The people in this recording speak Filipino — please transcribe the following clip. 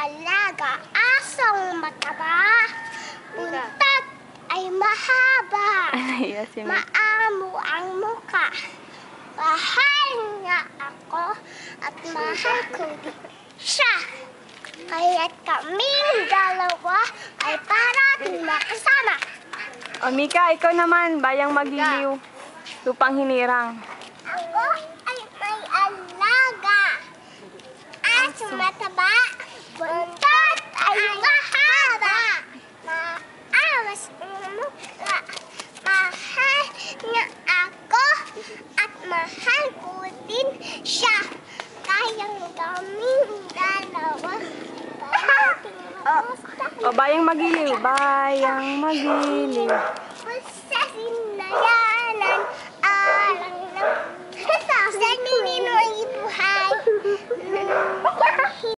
alaga asong mataba. Buntot ay mahaba. Maamo ang muka. Mahal niya ako at mahal ko din siya. Kaya't kaming dalawa ay parating makasama. O Mika, ikaw naman, bayang magiliw. Lupang hinirang. Ako ay may alaga. Aso mataba. Buntot ay mahaba. Maawas ang mukha. Mahal niya ako at mahal ko din siya. Kayang kaming dalawa. O bayang magiliw, bayang magiliw. Pusasin na yan.